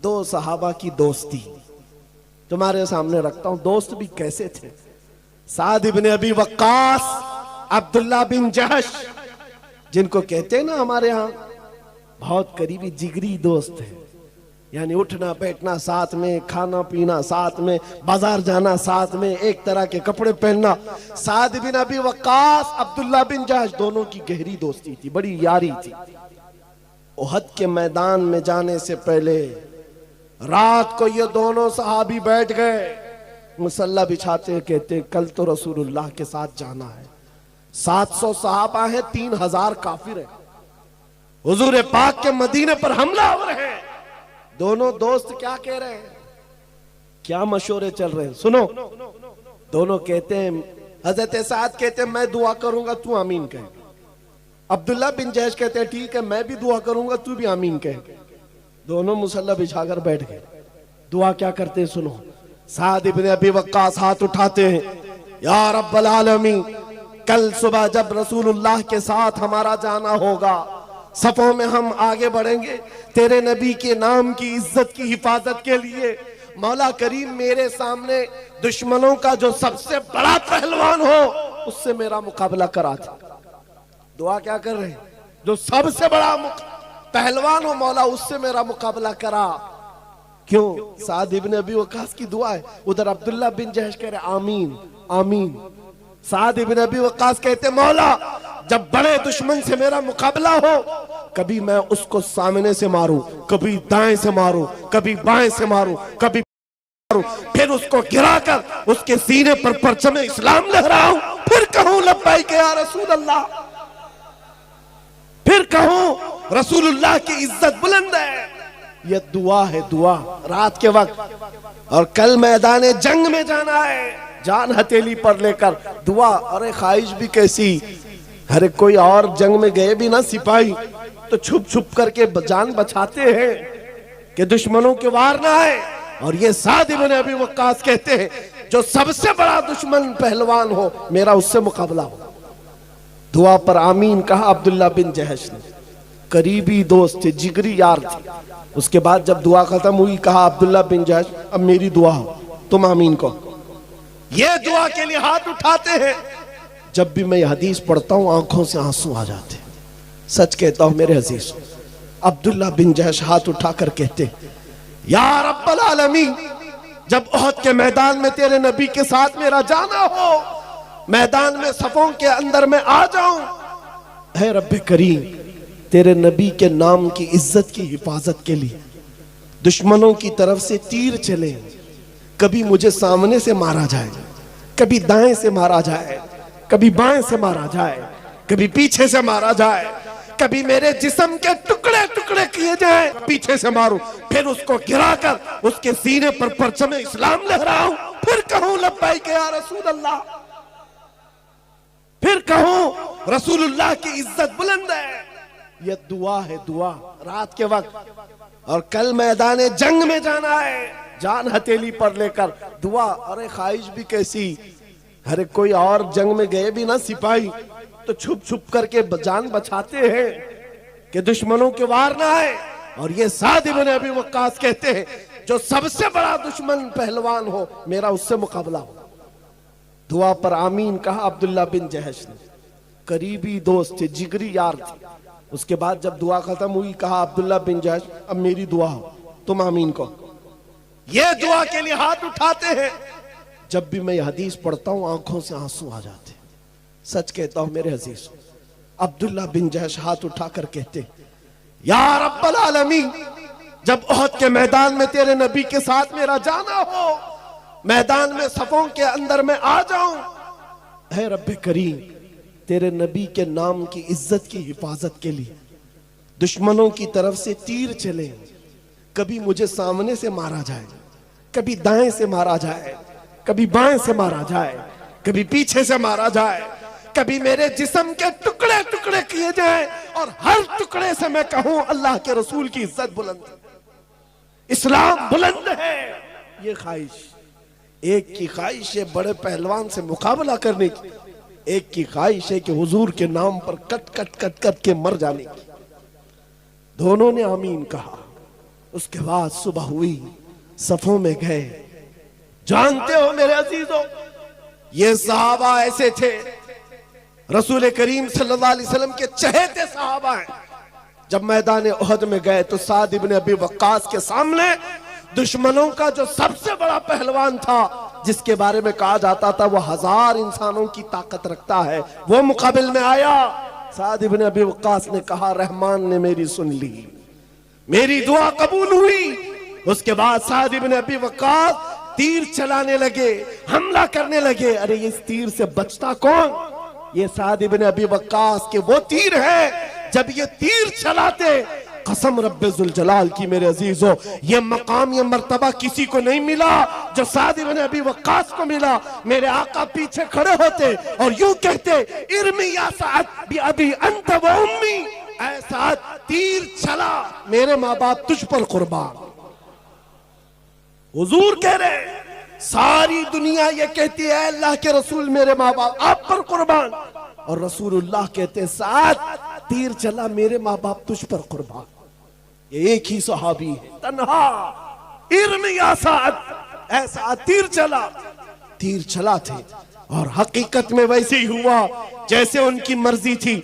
दो सहाबा की दोस्ती तुम्हारे सामने रखता हूं। दोस्त भी कैसे थे? साद इब्न अबी वक्कास, अब्दुल्ला बिन जहश, जिनको कहते हैं ना हमारे यहाँ बहुत करीबी जिगरी दोस्त है, यानी उठना बैठना साथ में, खाना पीना साथ में, बाजार जाना साथ में, एक तरह के कपड़े पहनना। साद बिन अबी वक्कास, अब्दुल्ला बिन जहश, दोनों की गहरी दोस्ती थी, बड़ी यारी थी। उहद के मैदान में जाने से पहले रात को ये दोनों सहाबी बैठ गए, मुसल्ला बिछाते, कहते कल तो रसूलुल्लाह के साथ जाना है। 700 सहाबा हैं, 3000 काफिर हैं, हुजूर पाक के मदीने पर हमला हो रहे हैं। दोनों दोस्त क्या कह रहे हैं, क्या मशवरे चल रहे हैं, सुनो। दोनों कहते हैं, हजरत साद कहते हैं मैं दुआ करूंगा तू आमीन कह। अब्दुल्ला बिन जहश कहते हैं ठीक है मैं भी दुआ करूंगा तू भी आमीन कह। दोनों मुसल्ला बिछाकर बैठ गए। दुआ क्या करते हैं सुनो। साद इब्न अबी वक्कास हाथ उठाते हैं, या रब्बल आलमीन, कल सुबह जब रसूलुल्लाह के साथ हमारा जाना होगा, सफों में हम आगे बढ़ेंगे तेरे नबी के नाम की इज्जत की हिफाजत के लिए। मौला करीम मेरे सामने दुश्मनों का जो सबसे बड़ा पहलवान हो उससे मेरा मुकाबला करा था। दुआ क्या कर रहे हैं, जो सबसे बड़ा पहलवान हो मौला उससे मेरा मुकाबला करा। क्यों? साद इब्न अबी वक्कास की दुआ है। उधर अब्दुल्ला बिन जहश कह रहे आमीन आमीन। साद इब्न अबी वक्कास कहते मौला जब बड़े दुश्मन से मेरा मुकाबला हो, कभी मैं उसको सामने से मारूं, कभी दाएं से मारूं, कभी बाएं से मारूं, कभी मारूं, फिर उसको गिराकर उसके सीने पर परचम इस्लाम लहराऊं, फिर कहूं लब्बैक या रसूल अल्लाह, फिर कहूं रसूलुल्लाह की इज्जत बुलंद है। यह दुआ है, दुआ रात के वक्त। और कल मैदान जंग में जाना है, जान हथेली पर लेकर दुआ। अरे ख्वाहिश भी कैसी, अरे कोई और जंग में गए भी ना सिपाही तो छुप छुप करके जान बचाते हैं कि दुश्मनों के वार ना आए। और ये साद इब्न अबी वक्कास कहते हैं जो सबसे बड़ा दुश्मन पहलवान हो मेरा उससे मुकाबला हो। दुआ पर आमीन कहा अब्दुल्ला बिन जहश ने। करीबी दोस्त थे, जिगरी यार थे। उसके बाद जब दुआ खत्म हुई कहा अब्दुल्ला बिन जहश अब मेरी दुआ हो, तुम आमीन कहो। ये दुआ के लिए हाथ उठाते हैं। जब भी मैं ये हदीस पढ़ता हूं आंखों से आंसू आ जाते हैं, सच कहता हूं मेरे अजीज। अब्दुल्ला बिन जहश हाथ उठाकर कहते या रब्बल आलमीन, जब उहद के मैदान में तेरे नबी के साथ मेरा जाना हो, मैदान में सफों के अंदर मैं आ जाऊं, है रब्बे करीम तेरे नबी के नाम की इज्जत की हिफाजत के लिए दुश्मनों की तरफ से तीर चले, कभी मुझे सामने से मारा जाए, कभी दाएं से मारा जाए, कभी बाएं से मारा जाए, कभी पीछे से मारा जाए, कभी मेरे जिस्म के टुकड़े टुकड़े किए जाए, पीछे से मारूं, फिर उसको गिराकर उसके सीने पर परचम इस्लाम लहराऊं, फिर कहूं लब्बैक या रसूल अल्लाह, फिर कहूं रसूलुल्लाह की इज्जत बुलंद है। यह दुआ है, दुआ रात के वक्त। और कल मैदान जंग में जाना है, जान हथेली पर लेकर दुआ। अरे ख्वाहिश भी कैसी, अरे कोई और जंग में गए भी ना सिपाही तो छुप छुप करके जान बचाते हैं कि दुश्मनों के वार ना आए। और ये साद इब्न अबी वक्कास कहते हैं जो सबसे बड़ा दुश्मन पहलवान हो मेरा उससे मुकाबला हो। दुआ पर आमीन कहा अब्दुल्ला बिन जहश ने। करीबी दोस्त थे, जिगरी यार थे। उसके बाद जब दुआ खत्म हुई कहा अब्दुल्ला बिन जहश अब मेरी दुआ हो, तुम आमीन कहो। ये दुआ के लिए हाथ उठाते हैं। जब भी मैं ये हदीस पढ़ता हूं आंखों से आंसू आ जाते हैं, सच कहता हूं मेरे अजीज। अब्दुल्ला बिन जहश हाथ उठाकर कहते या रब्बल आलमीन, जब उहद के मैदान में तेरे नबी के साथ मेरा जाना हो, मैदान में सफों के अंदर मैं आ जाऊं, है रब्बे करीम तेरे नबी के नाम की इज्जत की हिफाजत के लिए दुश्मनों की तरफ से तीर चले, कभी मुझे सामने से मारा जाए, कभी दाएं से मारा जाए, कभी बाएं से मारा जाए, कभी पीछे से मारा जाए, कभी मेरे जिस्म के टुकड़े टुकड़े किए जाए, और हर टुकड़े से मैं कहूं अल्लाह के रसूल की इज्जत बुलंद है, इस्लाम बुलंद है। ये ख्वाहिश, एक की ख्वाहिश है बड़े पहलवान से मुकाबला करने की, एक की ख्वाहिश है कि हुजूर के नाम पर कट कट कट कट के मर जाने की। दोनों ने आमीन कहा। उसके बाद सुबह हुई, सफों में गए। जानते हो मेरे अजीजों, ये सहाबा ऐसे थे, रसूल करीम सल्लल्लाहु अलैहि वसल्लम के चहेते सहाबा हैं। जब मैदान उहद में गए तो साद इब्न अबी वक्कास के सामने दुश्मनों का जो सबसे बड़ा पहलवान था, जिसके बारे में कहा जाता था वो 1000 इंसानों की ताकत रखता है, वो मुकाबिल में आया। साद इब्न अबी वक्कास ने कहा, रहमान ने मेरी सुन ली, मेरी दुआ कबूल हुई। उसके बाद साद इब्न अबी वक्कास तीर चलाने लगे, हमला करने लगे। अरे इस तीर से बचता कौन? ये साद इब्न अबी वक्कास के वो तीर है, जब ये तीर चलाते, कसम रब्बे जुल जलाल की मेरे अजीजों, ये मकाम ये मर्तबा किसी को नहीं मिला जो साद इब्न अबी वक्कास को मिला। मेरे आका पीछे खड़े होते और यूं कहते, इर्मी या साद बि अबी अंत व उम्मी, ऐ साद तीर चला, मेरे माँ बाप तुझ पर कुर्बान। हुजूर कह रहे, सारी दुनिया ये कहती है अल्लाह के रसूल मेरे माँ बाप आप पर कुर्बान, और रसूलुल्लाह कहते साथ तीर चला, मेरे माँ बाप तुझ पर कुर्बान। ये एक ही सहाबी है, तन्हा इर्मी या साद, ऐसा तीर चला। तीर चला थे और हकीकत में वैसे ही हुआ जैसे उनकी मर्जी थी।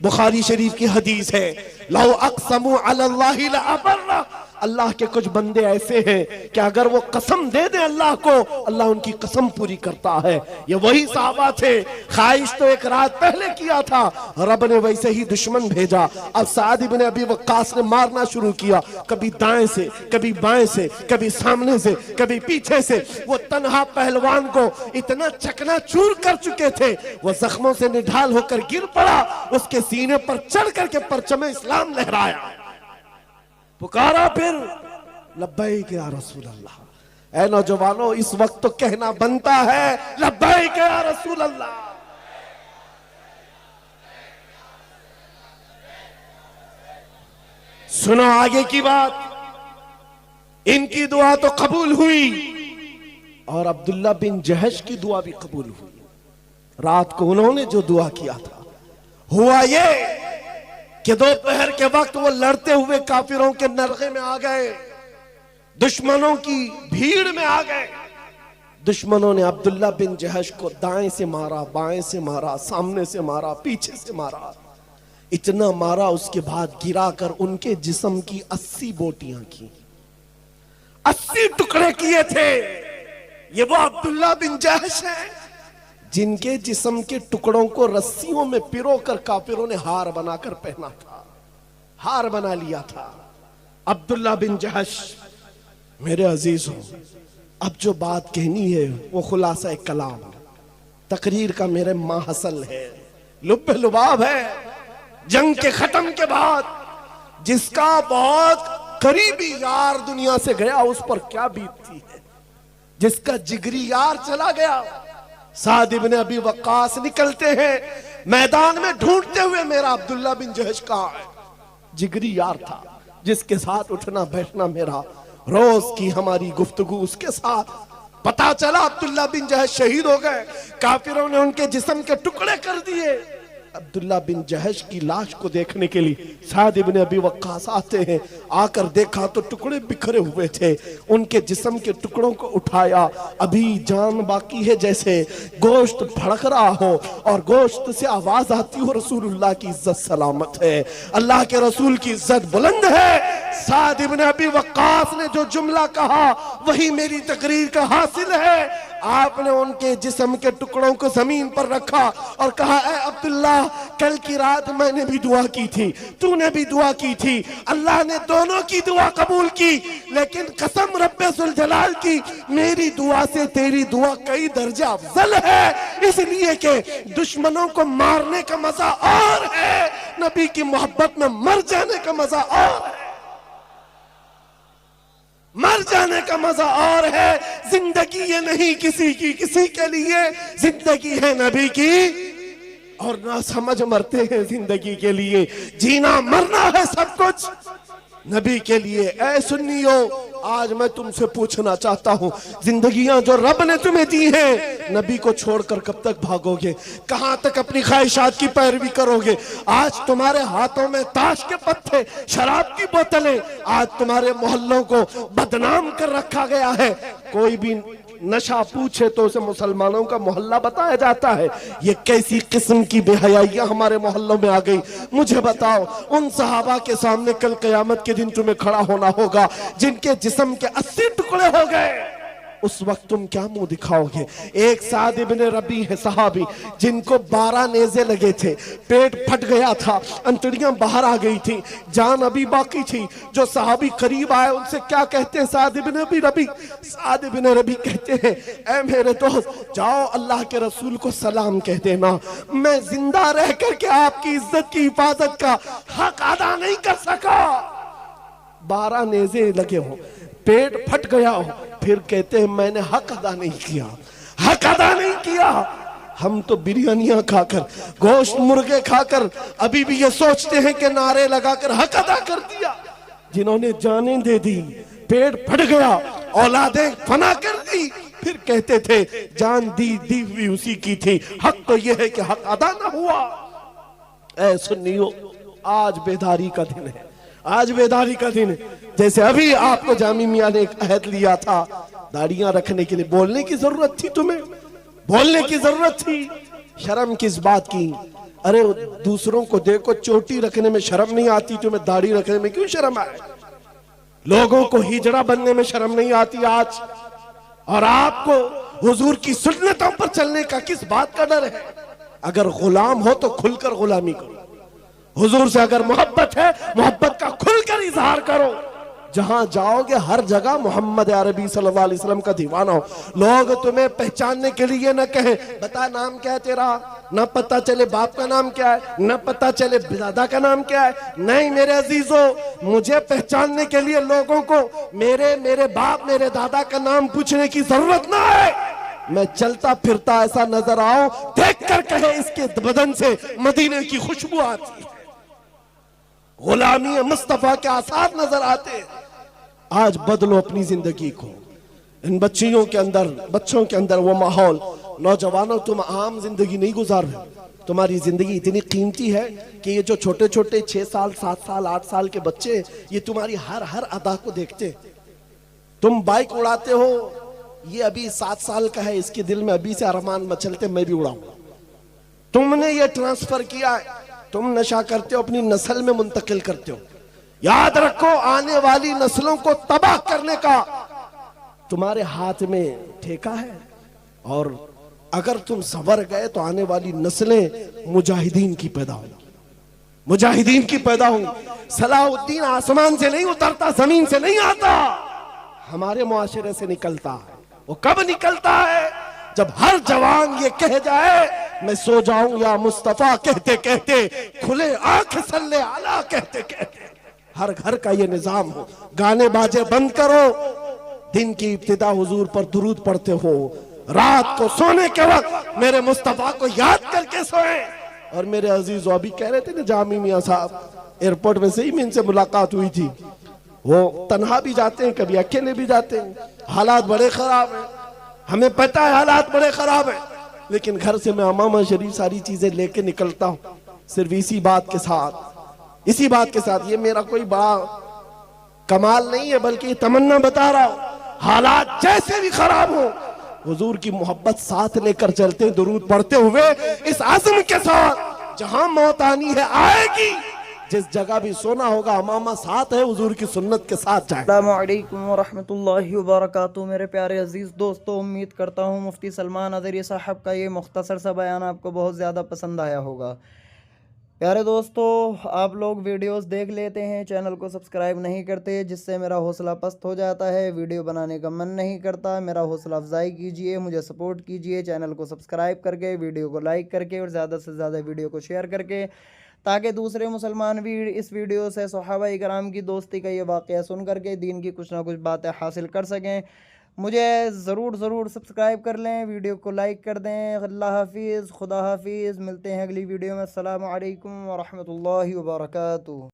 बुखारी शरीफ की हदीस है, लौ अक़समू अलल्लाहि लअबर्रा, अल्लाह के कुछ बंदे ऐसे हैं कि अगर वो कसम दे दे अल्लाह को, अल्लाह उनकी कसम पूरी करता है। ये वही सहाबा थे। ख्वाहिश तो एक रात पहले किया था, रब ने वैसे ही दुश्मन भेजा। अब साद इब्न अबी वक्कास ने मारना शुरू किया, कभी दाएं से, कभी बाएं से, कभी सामने से, कभी पीछे से। वो तन्हा पहलवान को इतना चकनाचूर कर चुके थे, वो जख्मों से निढाल होकर गिर पड़ा। उसके सीने पर चढ़ करके परचम इस्लाम लहराया, पुकारा, फिर लब्बैक या रसूल अल्लाह। ऐ नौजवानों, इस वक्त तो कहना बनता है लब्बैक या रसूल अल्लाह। सुनो आगे की बात। इनकी दुआ तो कबूल हुई और अब्दुल्ला बिन जहश की दुआ भी कबूल हुई। रात को उन्होंने जो दुआ किया था, हुआ ये कि दोपहर के वक्त वो लड़ते हुए काफिरों के नरगे में आ गए, दुश्मनों की भीड़ में आ गए। दुश्मनों ने अब्दुल्ला बिन जहश को दाएं से मारा, बाएं से मारा, सामने से मारा, पीछे से मारा। इतना मारा, उसके बाद गिराकर उनके जिस्म की 80 बोटियां की, 80 टुकड़े किए थे। ये वो अब्दुल्ला बिन जहश है जिनके जिस्म के टुकड़ों को रस्सियों में पिरोकर काफिरों ने हार बनाकर पहना था, हार बना लिया था। अब्दुल्ला बिन जहश। मेरे अजीजों, अब जो बात कहनी है वो खुलासा कलाम, तकरीर का मेरे माहसल है, लुब्बे लुबाब है। जंग के खत्म के बाद जिसका बहुत करीबी यार दुनिया से गया, उस पर क्या बीतती है। जिसका जिगरी यार चला गया, साद इब्न अबी वक्कास निकलते हैं मैदान में ढूंढते हुए, मेरा अब्दुल्ला बिन जहश कहाँ है। जिगरी यार था, जिसके साथ उठना बैठना मेरा रोज की हमारी गुफ्तगू उसके साथ। पता चला अब्दुल्ला बिन जहश शहीद हो गए, काफिरों ने उनके जिस्म के टुकड़े कर दिए। अब्दुल्ला बिन जहश की लाश को देखने के लिए साद इब्न अबी वक्कास आते हैं। आकर देखा तो टुकड़े बिखरे हुए थे। उनके जिस्म के टुकड़ों को उठाया, अभी जान बाकी है, जैसे गोश्त फड़क रहा हो और गोश्त से आवाज आती हो, रसूलुल्लाह की इज्जत सलामत है, अल्लाह के रसूल की इज्जत बुलंद है। साद इब्न अबी वक्कास ने जो जुमला कहा वही मेरी तकरीर का हासिल है। आपने उनके जिस्म के टुकड़ों को जमीन पर रखा और कहा, ऐ अब्दुल्ला, कल की रात मैंने भी दुआ की थी, तूने भी दुआ की थी, अल्लाह ने दोनों की दुआ कबूल की, लेकिन कसम रब्बे जुल जलाल की, मेरी दुआ से तेरी दुआ कई दर्जा अफजल है, इसलिए कि दुश्मनों को मारने का मजा और है, नबी की मोहब्बत में मर जाने का मजा और है। मर जाने का मजा और है। जिंदगी ये नहीं किसी की किसी के लिए, जिंदगी है नबी की और ना समझ मरते हैं जिंदगी के लिए। जीना मरना है सब कुछ नबी के लिए। ऐ सुन्नियों, आज मैं तुमसे पूछना चाहता हूं, जिंदगियां जो रब ने तुम्हें दी हैं, नबी को छोड़कर कब तक भागोगे? कहां तक अपनी ख्वाहिशात की पैरवी करोगे? आज तुम्हारे हाथों में ताश के पत्ते, शराब की बोतलें, आज तुम्हारे मोहल्लों को बदनाम कर रखा गया है। कोई भी नशा पूछे तो उसे मुसलमानों का मोहल्ला बताया जाता है। ये कैसी किस्म की बेहयाइयां हमारे मोहल्लों में आ गई? मुझे बताओ, उन सहाबा के सामने कल कयामत के दिन तुम्हें खड़ा होना होगा जिनके जिस्म के 80 टुकड़े हो गए। उस वक्त तुम क्या मुंह दिखाओगे? एक साद इब्ने रबी है सहाबी, जिनको 12 नेज़े लगे थे, पेट फट गया था, अंतड़ियां बाहर आ गई थी, जान अभी बाकी थी। जो सहाबी करीब आए उनसे क्या कहते हैं? साद इब्ने रबी, साद इब्ने रबी कहते हैं, ऐ मेरे दोस्त, जाओ अल्लाह के रसूल को सलाम कह देना, मैं जिंदा रह करके आपकी इज्जत की हिफाजत का हक अदा नहीं कर सका। 12 नेज़े लगे हो, पेट फट गया हो, फिर कहते हैं मैंने हक अदा नहीं किया, हक अदा नहीं किया। हम तो बिरयानियां खाकर, गोश्त मुर्गे खाकर अभी भी ये सोचते हैं कि नारे लगाकर हक अदा कर दिया। जिन्होंने जानें दे दी, पेट फट गया, औलादें फना कर दी, फिर कहते थे जान दी हुई उसी की थी, हक तो यह है कि हक अदा ना हुआ। ऐ सुन्नियों, आज बेदारी का दिन है, आज बेदारी का दिन है। जैसे अभी आपको जामी मियां ने एक अहद लिया था दाढ़ियां रखने के लिए, बोलने की जरूरत थी, तुम्हें बोलने की जरूरत थी। शर्म किस बात की? अरे दूसरों को देखो चोटी रखने में शर्म नहीं आती, तुम्हें दाढ़ी रखने में क्यों शर्म आए? लोगों को हिजड़ा बनने में शर्म नहीं आती आज, और आपको हुजूर की सुन्नतों पर चलने का किस बात का डर है? अगर गुलाम हो तो खुलकर गुलामी करो, हुजूर से अगर मोहब्बत है, मोहब्बत का खुलकर इजहार करो। जहां जाओगे हर जगह मोहम्मद अरबी सल्लल्लाहु अलैहि वसल्लम का दीवाना हो। लोग तुम्हें पहचानने के लिए न कहें बता नाम क्या है तेरा, न पता चले बाप का नाम क्या है, न पता चले दादा का नाम क्या है। नहीं मेरे अजीजों, मुझे पहचानने के लिए लोगों को मेरे बाप मेरे दादा का नाम पूछने की जरूरत ना है। मैं चलता फिरता ऐसा नजर आओ, देख कर कहे इसके बदन से मदीने की खुशबू आती है, गुलामी मुस्तफा के आसार नजर आते। आज बदलो अपनी जिंदगी को। इन बच्चों के अंदर वो माहौल। नौजवानों, तुम आम जिंदगी नहीं गुजार रहे, तुम्हारी जिंदगी इतनी कीमती है कि ये जो छोटे छोटे 6 साल 7 साल 8 साल के बच्चे, ये तुम्हारी हर अदा को देखते। तुम बाइक उड़ाते हो, ये अभी 7 साल का है, इसके दिल में अभी से अरमान मचलते मैं भी उड़ाऊंगा। तुमने ये ट्रांसफर किया है, तुम नशा करते हो, अपनी नस्ल में मुंतकिल करते हो। याद रखो, आने वाली नस्लों को तबाह करने का तुम्हारे हाथ में ठेका है, और अगर तुम सवर गए तो आने वाली नस्लें मुजाहिदीन की पैदा होंगी, मुजाहिदीन की पैदा होंगी। सलाहुद्दीन आसमान से नहीं उतरता, जमीन से नहीं आता, हमारे मुआशरे से निकलता है। वो कब निकलता है? जब हर जवान ये कह जाए मैं सो जाऊं या मुस्तफा कहते कहते, खुले आंख सल्ले आला कहते कहते। हर घर का ये निजाम हो। गाने बाजे बंद करो, दिन की इब्तिदा हुजूर पर दुरूद पढ़ते हो, रात को सोने के वक्त मेरे मुस्तफा को याद करके सोए। और मेरे अजीज अभी कह रहे थे ना, जामी मियां साहब एयरपोर्ट में से ही में इनसे मुलाकात हुई थी। वो तन्हा भी जाते हैं, कभी अकेले भी जाते हैं। हालात बड़े खराब हैं, हमें पता है हालात बड़े खराब हैं, लेकिन घर से मैं अमामा शरीफ सारी चीजें लेके निकलता हूँ सिर्फ इसी बात के साथ। ये मेरा कोई बड़ा कमाल नहीं है, बल्कि ये तमन्ना बता रहा हूँ। हालात जैसे भी खराब हो, हुजूर की मोहब्बत साथ लेकर चलते, दुरूद पढ़ते हुए इस आज़म के साथ, जहां मौत आनी है आएगी, जिस जगह भी सोना होगा अमामा साथ है, हुजूर की सुन्नत के साथ जाए। अस्सलामु अलैकुम व रहमतुल्लाहि व बरकातुहू। मेरे प्यारे अजीज दोस्तों, उम्मीद करता हूँ मुफ्ती सलमान अज़हरी साहब का ये मुख्तसर सा बयान आपको बहुत ज़्यादा पसंद आया होगा। प्यारे दोस्तों, आप लोग वीडियोस देख लेते हैं, चैनल को सब्सक्राइब नहीं करते, जिससे मेरा हौसला पस्त हो जाता है, वीडियो बनाने का मन नहीं करता। मेरा हौसला अफजाई कीजिए, मुझे सपोर्ट कीजिए, चैनल को सब्सक्राइब करके, वीडियो को लाइक करके और ज़्यादा से ज़्यादा वीडियो को शेयर करके, ताकि दूसरे मुसलमान भी इस वीडियो से सहाबा इकराम की दोस्ती का ये वाक़या सुन करके दीन की कुछ ना कुछ बातें हासिल कर सकें। मुझे ज़रूर सब्सक्राइब कर लें, वीडियो को लाइक कर दें। अल्लाह हाफिज़, खुदा हाफिज़। मिलते हैं अगली वीडियो में। अस्सलामु अलैकुम व रहमतुल्लाहि व बरकातुहू।